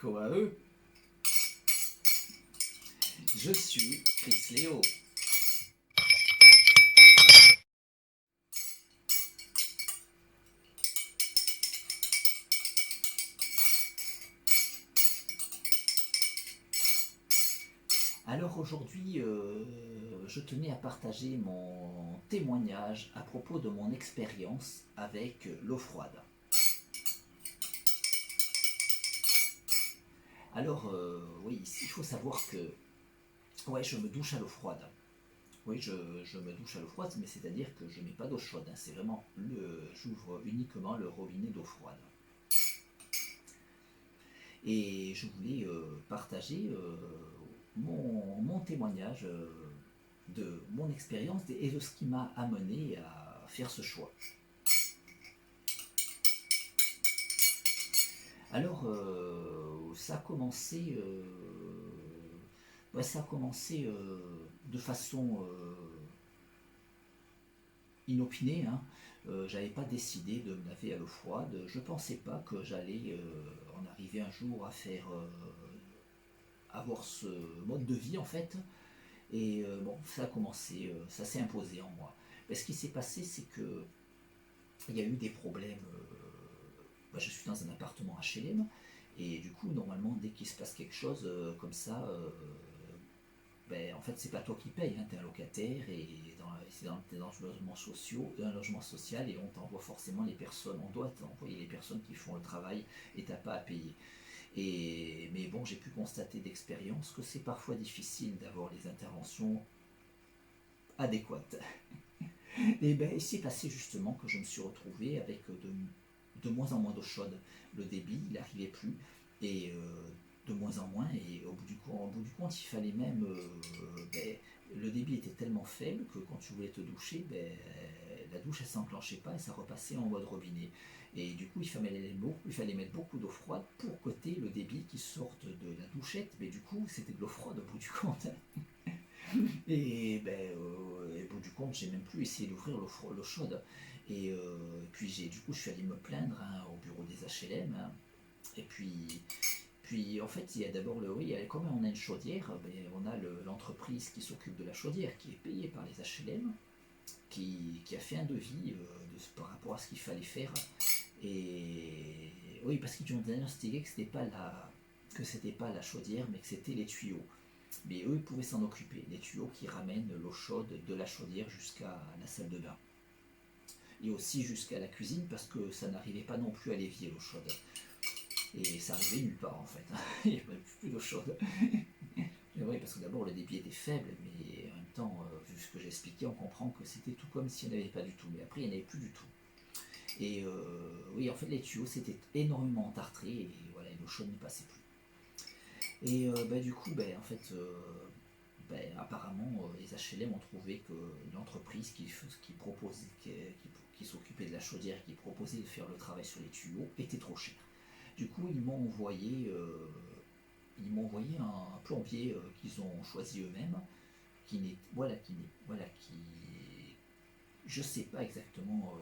Nico à eux. Je suis Chris Léo. Alors aujourd'hui, je tenais à partager mon témoignage à propos de mon expérience avec l'eau froide. Alors oui, il faut savoir que ouais, je me douche à l'eau froide. Oui, je me douche à l'eau froide, mais c'est-à-dire que je ne mets pas d'eau chaude. C'est vraiment j'ouvre uniquement le robinet d'eau froide. Et je voulais partager mon témoignage de mon expérience et de ce qui m'a amené à faire ce choix. Alors, ça a commencé, de façon inopinée. Hein. J'avais pas décidé de me laver à l'eau froide. Je pensais pas que j'allais en arriver un jour à faire avoir ce mode de vie en fait. Et bon, ça a commencé, ça s'est imposé en moi. Mais ce qui s'est passé, c'est que il y a eu des problèmes. Je suis dans un appartement HLM, et du coup, normalement, dès qu'il se passe quelque chose comme ça, en fait, c'est pas toi qui payes, hein, t'es un locataire, et t'es dans un logement social, et on t'envoie forcément les personnes, on doit t'envoyer les personnes qui font le travail, et t'as pas à payer. Mais bon, j'ai pu constater d'expérience que c'est parfois difficile d'avoir les interventions adéquates. Et bien, il s'est passé justement que je me suis retrouvé avec de moins en moins d'eau chaude. Le débit, il n'arrivait plus, et de moins en moins, et au bout du compte, il fallait même... le débit était tellement faible que quand tu voulais te doucher, la douche elle s'enclenchait pas et ça repassait en mode robinet. Et du coup, il fallait mettre beaucoup d'eau froide pour coter le débit qui sorte de la douchette, mais du coup, c'était de l'eau froide au bout du compte. Au bout du compte, j'ai même plus essayé d'ouvrir l'eau chaude. Et puis du coup, je suis allé me plaindre au bureau des HLM. Hein. Et puis en fait, il y a d'abord oui, comme on a une chaudière, on a l'entreprise qui s'occupe de la chaudière, qui est payée par les HLM, qui a fait un devis par rapport à ce qu'il fallait faire. Et oui, parce qu'ils ont diagnostiqué que c'était pas la chaudière, mais que c'était les tuyaux. Mais eux, ils pouvaient s'en occuper, les tuyaux qui ramènent l'eau chaude de la chaudière jusqu'à la salle de bain. Et aussi jusqu'à la cuisine, parce que ça n'arrivait pas non plus à l'évier l'eau chaude. Et ça arrivait nulle part en fait. Il n'y avait plus d'eau chaude. Mais oui, parce que d'abord le débit était faible, mais en même temps, vu ce que j'ai expliqué, on comprend que c'était tout comme s'il n'y en avait pas du tout. Mais après, il n'y en avait plus du tout. Et oui, en fait, les tuyaux s'étaient énormément entartrés, et voilà, l'eau chaude ne passait plus. Et du coup, en fait, apparemment, les HLM ont trouvé que l'entreprise qui s'occupait de la chaudière, qui proposait de faire le travail sur les tuyaux, était trop chère. Du coup, ils m'ont envoyé un plombier qu'ils ont choisi eux-mêmes, je sais pas exactement.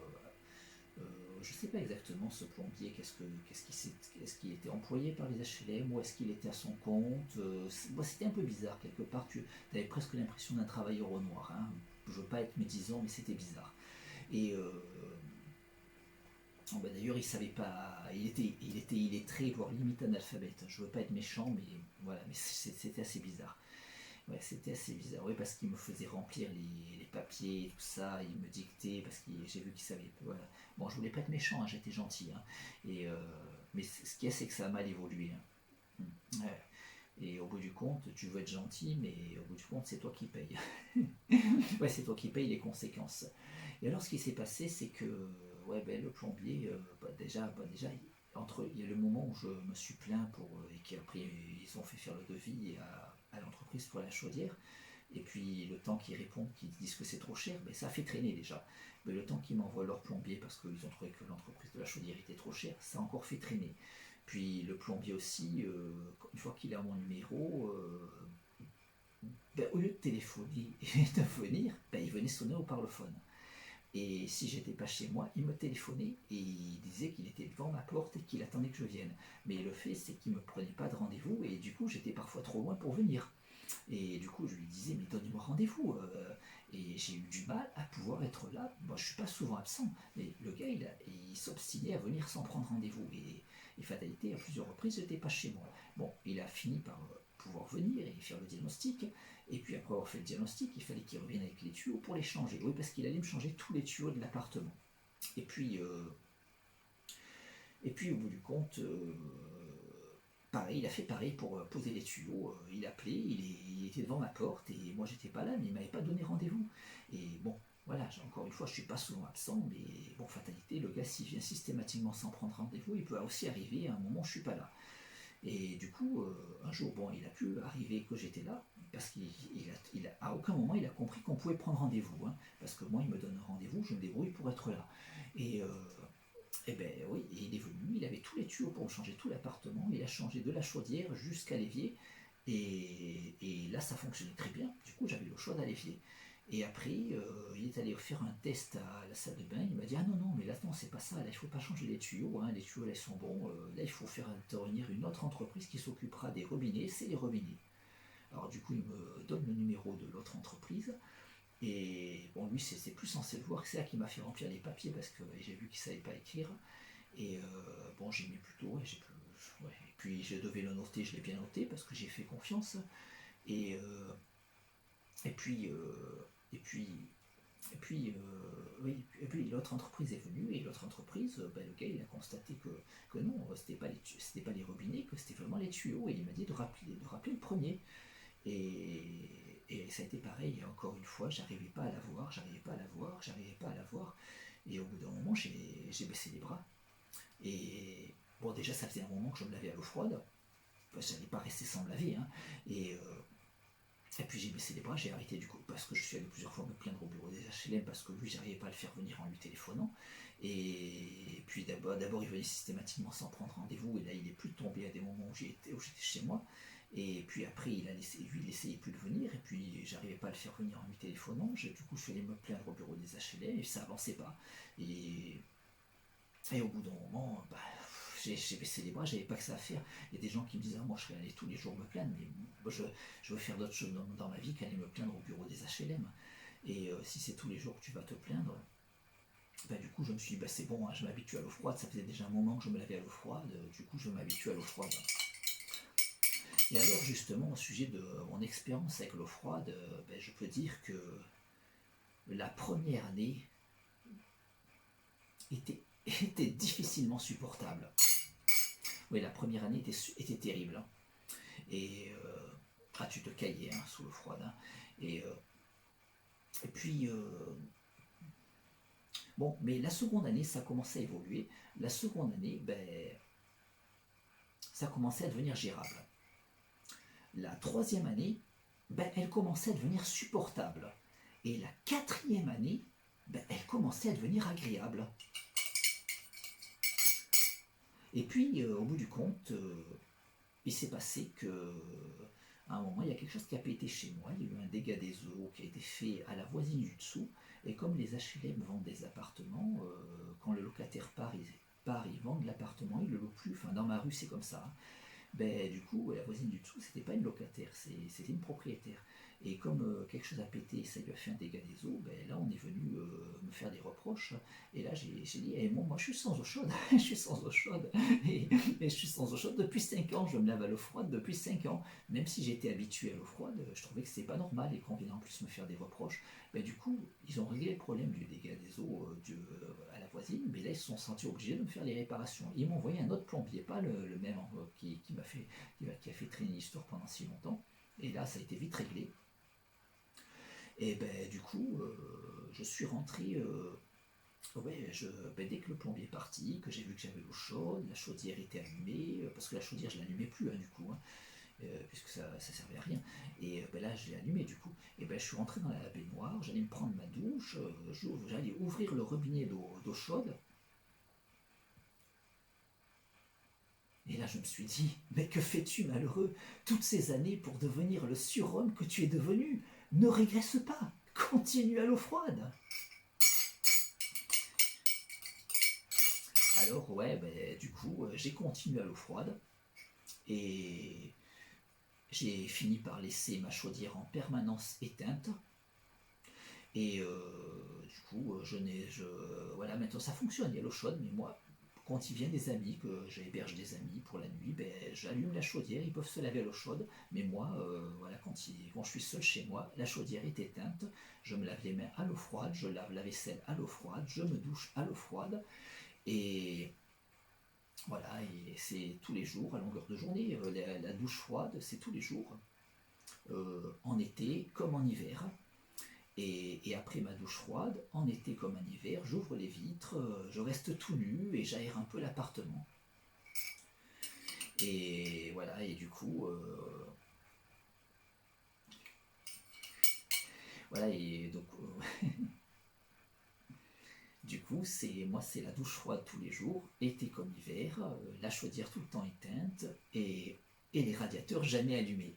Je sais pas exactement ce plombier, est-ce qu'il était employé par les HLM ou est-ce qu'il était à son compte. C'était un peu bizarre quelque part. Tu avais presque l'impression d'un travailleur au noir. Hein. Je veux pas être médisant, mais c'était bizarre. Et d'ailleurs, il savait pas. Il était illettré, voire limite analphabète. Je veux pas être méchant, mais voilà, mais c'était assez bizarre. Ouais, c'était assez bizarre, oui, parce qu'il me faisait remplir les papiers, tout ça, il me dictait, parce que j'ai vu qu'il savait. Voilà. Bon, je voulais pas être méchant, hein, j'étais gentil. Hein, mais ce qu'il y a, c'est que ça a mal évolué. Hein. Ouais. Et au bout du compte, tu veux être gentil, mais au bout du compte, c'est toi qui payes. Ouais, c'est toi qui payes les conséquences. Et alors, ce qui s'est passé, c'est que le plombier, déjà, il y a le moment où je me suis plaint et qu'après ils ont fait faire le devis à l'entreprise pour la chaudière, et puis le temps qu'ils répondent, qu'ils disent que c'est trop cher, ça a fait traîner déjà. Mais le temps qu'ils m'envoient leur plombier parce qu'ils ont trouvé que l'entreprise de la chaudière était trop chère, ça a encore fait traîner. Puis le plombier aussi, une fois qu'il a mon numéro, au lieu de téléphoner et de venir, il venait sonner au parlophone. Et si j'étais pas chez moi, il me téléphonait et il disait qu'il était devant ma porte et qu'il attendait que je vienne. Mais le fait, c'est qu'il ne me prenait pas de rendez-vous et du coup, j'étais parfois trop loin pour venir. Et du coup, je lui disais, mais donnez-moi rendez-vous. Et j'ai eu du mal à pouvoir être là. Moi, je suis pas souvent absent, mais le gars, il s'obstinait à venir sans prendre rendez-vous. Et fatalité, à plusieurs reprises, j'étais pas chez moi. Bon, il a fini par pouvoir venir et faire le diagnostic. Et puis après avoir fait le diagnostic, il fallait qu'il revienne avec les tuyaux pour les changer. Oui, parce qu'il allait me changer tous les tuyaux de l'appartement. Et puis, au bout du compte, pareil, il a fait pareil pour poser les tuyaux. Il appelait, il était devant ma porte et moi j'étais pas là, mais il m'avait pas donné rendez-vous. Et bon, voilà, encore une fois, je suis pas souvent absent, mais bon, fatalité, le gars s'il vient systématiquement sans prendre rendez-vous, il peut aussi arriver à un moment où je suis pas là. Et du coup, un jour, bon, il a pu arriver que j'étais là, parce qu'à aucun moment il a compris qu'on pouvait prendre rendez-vous, hein, parce que moi, il me donne un rendez-vous, je me débrouille pour être là. Et ben oui, il est venu, il avait tous les tuyaux pour changer tout l'appartement, il a changé de la chaudière jusqu'à l'évier, et là, ça fonctionnait très bien. Du coup, j'avais l'eau chaude à l'évier. Et après, il est allé faire un test à la salle de bain. Il m'a dit: ah non, non, mais là, non, c'est pas ça. Là, il faut pas changer les tuyaux. Hein. Les tuyaux, là, ils sont bons. Là, il faut faire intervenir une autre entreprise qui s'occupera des robinets. C'est les robinets. Alors, du coup, il me donne le numéro de l'autre entreprise. Et bon, lui, c'est plus censé le voir. C'est là qu'il m'a fait remplir les papiers parce que j'ai vu qu'il savait pas écrire. Et bon, j'ai mis plutôt. Ouais, ouais. Et puis, je devais le noter. Je l'ai bien noté parce que j'ai fait confiance. Et, et puis. Et puis, oui, et puis l'autre entreprise est venue et l'autre entreprise, ben, le gars il a constaté que non, c'était pas les robinets, que c'était vraiment les tuyaux et il m'a dit de rappeler le premier. Et ça a été pareil, et encore une fois, j'arrivais pas à la voir, et au bout d'un moment j'ai baissé les bras. Et bon, déjà ça faisait un moment que je me lavais à l'eau froide, parce que j'allais pas rester sans me laver, hein. Et puis j'ai baissé les bras, j'ai arrêté du coup, parce que je suis allé plusieurs fois me plaindre au bureau des HLM, parce que lui, j'arrivais pas à le faire venir en lui téléphonant. Et puis d'abord il venait systématiquement sans prendre rendez-vous, et là il est plus tombé à des moments où j'étais chez moi. Et puis après, il essayait plus de venir, et puis j'arrivais pas à le faire venir en lui téléphonant. Du coup, je suis allé me plaindre au bureau des HLM, et ça avançait pas. Et au bout d'un moment, bah, j'ai baissé les bras, j'avais pas que ça à faire. Il y a des gens qui me disent: ah, moi je serais allé tous les jours me plaindre, mais moi, je veux faire d'autres choses dans ma vie qu'aller me plaindre au bureau des HLM. Et si c'est tous les jours que tu vas te plaindre, bah, du coup je me suis dit: bah, c'est bon, hein, je m'habitue à l'eau froide, ça faisait déjà un moment que je me lavais à l'eau froide, du coup je m'habitue à l'eau froide. Et alors justement, au sujet de mon expérience avec l'eau froide, ben, je peux dire que la première année était difficilement supportable. Oui, la première année était terrible, hein. Et tu te caillais, hein, sous l'eau froide, hein. Et puis, bon, mais la seconde année, ça commençait à évoluer. La seconde année, ben, ça commençait à devenir gérable. La troisième année, ben, elle commençait à devenir supportable. Et la quatrième année, ben, elle commençait à devenir agréable. Et puis, au bout du compte, il s'est passé que à un moment, il y a quelque chose qui a pété chez moi. Il y a eu un dégât des eaux qui a été fait à la voisine du dessous. Et comme les HLM vendent des appartements, quand le locataire part, ils vendent l'appartement, ils ne le louent plus. Enfin, dans ma rue, c'est comme ça, hein. Ben, du coup, la voisine du dessous, c'était pas une locataire, c'était une propriétaire. Et comme quelque chose a pété et ça lui a fait un dégât des eaux, ben, là on est venu me faire des reproches. Et là j'ai dit: eh, moi je suis sans eau chaude, je suis sans eau chaude. Et je suis sans eau chaude depuis 5 ans, je me lave à l'eau froide depuis 5 ans. Même si j'étais habitué à l'eau froide, je trouvais que c'était pas normal et qu'on venait en plus me faire des reproches. Ben, du coup, ils ont réglé le problème du dégât des eaux à la voisine, mais là ils se sont sentis obligés de me faire les réparations. Ils m'ont envoyé un autre plombier, pas le même qui a fait traîner l'histoire pendant si longtemps. Et là, ça a été vite réglé. Et ben, du coup, je suis rentré. Ouais, dès que le plombier est parti, que j'ai vu que j'avais l'eau chaude, la chaudière était allumée, parce que la chaudière, je ne l'allumais plus, hein, du coup, hein, puisque ça ne servait à rien. Et ben là, je l'ai allumé, du coup. Et ben, je suis rentré dans la baignoire, j'allais me prendre ma douche, j'allais ouvrir le robinet d'eau chaude. Et là, je me suis dit: mais que fais-tu, malheureux, toutes ces années pour devenir le surhomme que tu es devenu? Ne régresse pas, continue à l'eau froide. alors ouais, ben, du coup, j'ai continué à l'eau froide et j'ai fini par laisser ma chaudière en permanence éteinte. Et du coup, voilà, maintenant ça fonctionne, il y a l'eau chaude, mais moi, quand il vient des amis, que j'héberge des amis pour la nuit, ben, j'allume la chaudière, ils peuvent se laver à l'eau chaude, mais moi, voilà, quand je suis seul chez moi, la chaudière est éteinte, je me lave les mains à l'eau froide, je lave la vaisselle à l'eau froide, je me douche à l'eau froide, et voilà, et c'est tous les jours, à longueur de journée, la douche froide, c'est tous les jours, en été comme en hiver. Et après ma douche froide, en été comme en hiver, j'ouvre les vitres, je reste tout nu et j'aère un peu l'appartement. Et voilà, et du coup, voilà, et donc, du coup, c'est la douche froide tous les jours, été comme hiver, la chaudière tout le temps éteinte et les radiateurs jamais allumés.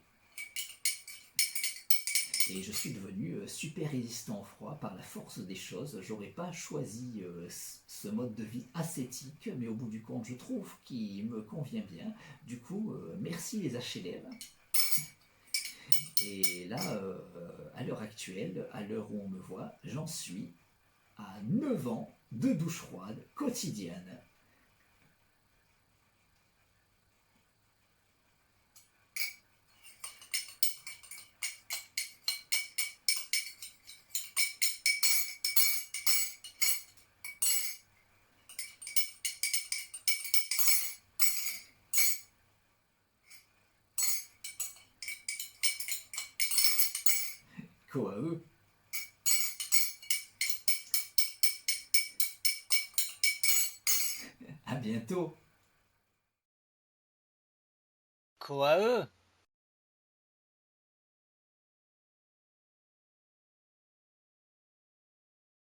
Et je suis devenu super résistant au froid par la force des choses. J'aurais pas choisi ce mode de vie ascétique, mais au bout du compte, je trouve qu'il me convient bien. Du coup, merci les HLM. Et là, à l'heure actuelle, à l'heure où on me voit, j'en suis à 9 ans de douche froide quotidienne. Quoi à eux. À bientôt. Quoi eux?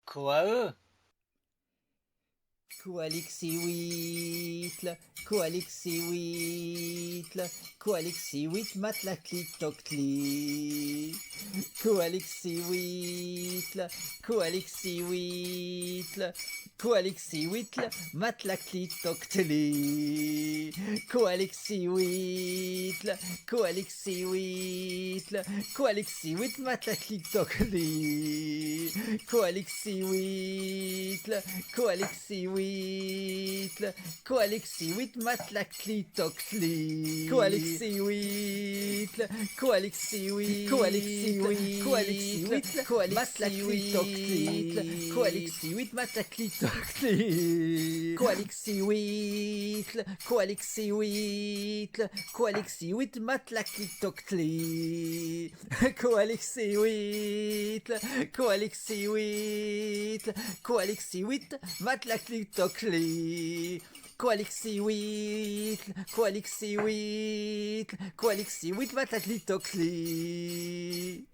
Quoi eux? Koalixi-huitl, Koalixi-huitl, Koalixi-huit, matlaclic-tocli. Koalixi-huitl, Koalixi-huitl, Koalixi-huitl, matlaclic-tocli. Koalixi-huitl, Koalixi-huitl, Koalixi-huit, matlaclic-tocli. Koalixi-huitl, Koalixi-huitl, Koalixi-huit, matlacli-tocli. Koalixi-huitl, Koalixi-huit, Koalixi-huit, Koalixi-huit, matlacli-tocli. Koalixi-huit, matlacli-tocli. Koalixi-huitl, Koalixi-huitl, Koalixi-huit, matlacli-tocli. Koalixi-huitl, Koalixi-huitl, Koalixi-huit, matlacli-tocli. Koalixi-huitl, Koalixi-huitl, Koalixi-huit, matlacli-tocli.